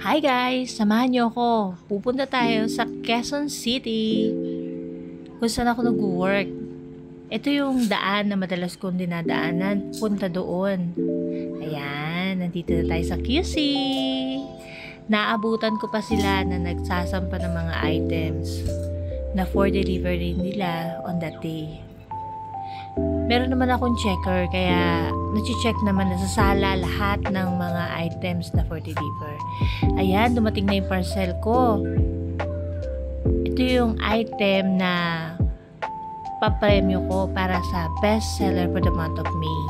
Hi guys! Samahan niyo ako. Pupunta tayo sa Quezon City kung saan ako nag-work. Ito yung daan na madalas kong dinadaanan punta doon. Ayan, nandito na tayo sa QC. Naabutan ko pa sila na nagsasampa ng mga items na for delivery nila on that day. Meron naman akong checker kaya nachi-check naman na sa sala lahat ng mga items na for deliver. Ayan, dumating na yung parcel ko. Ito yung item na papremyo ko para sa best seller for the month of May.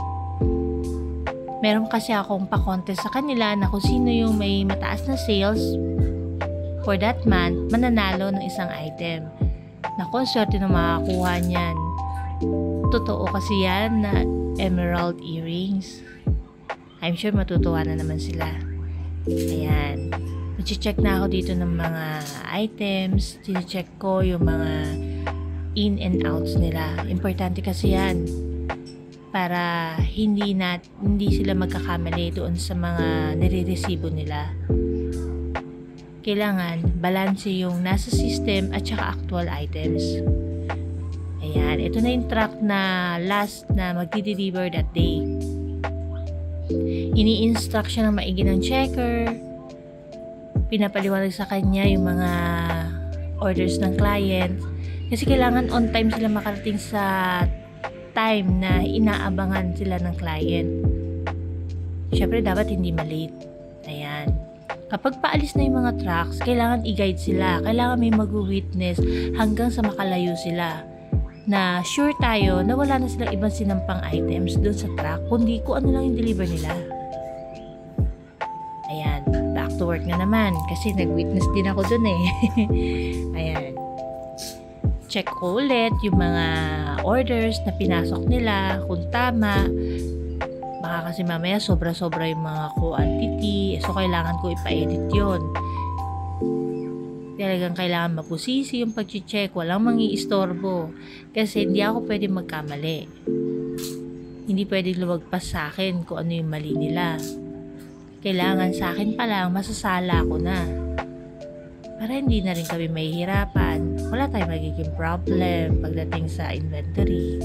Meron kasi akong pa-contest sa kanila na kung sino yung may mataas na sales for that month, mananalo ng isang item. Naku, swerte na makakuha niyan. Totoo kasi yan na emerald earrings. I'm sure matutuwa na naman sila. Ayan. Mag-check na ako dito ng mga items. Tine-check ko yung mga in and outs nila. Importante kasi yan. Para hindi sila magkakamali doon sa mga nire-resibo nila. Kailangan balanse yung nasa system at saka actual items. Ayan, ito na yung truck na last na magdi-deliver that day. Ini-instruct siya ng maigi ng checker. Pinapaliwanag sa kanya yung mga orders ng client. Kasi kailangan on time sila makarating sa time na inaabangan sila ng client. Siyempre, dapat hindi malate. Ayan. Kapag paalis na yung mga trucks, kailangan i-guide sila. Kailangan may mag-witness hanggang sa makalayo sila. Na sure tayo na wala na silang ibang sinampang items doon sa truck, kundi kung ano lang yung deliver nila. Ayan, back to work na naman kasi nag-witness din ako doon eh. Ayan. Check ko ulit yung mga orders na pinasok nila, kung tama. Baka kasi mamaya sobra-sobra yung mga quantity, so kailangan ko ipa-edit yun. Talagang kailangan mapusisi yung pag-check, walang mangi-istorbo kasi hindi ako pwede magkamali. Hindi pwede lumagpas sa akin kung ano yung mali nila. Kailangan sa akin pa lang masasala ko na. Para hindi na rin kami mahihirapan. Wala tayong magiging problem pagdating sa inventory.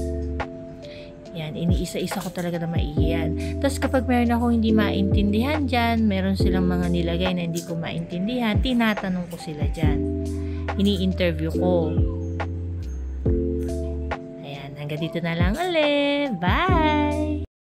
Yan, iniisa-isa ko talaga na maiiyan. Tapos kapag meron akong hindi maintindihan dyan, meron silang mga nilagay na hindi ko maintindihan, tinatanong ko sila dyan. Ini-interview ko. Ayan, hanggang dito na lang ulit. Bye!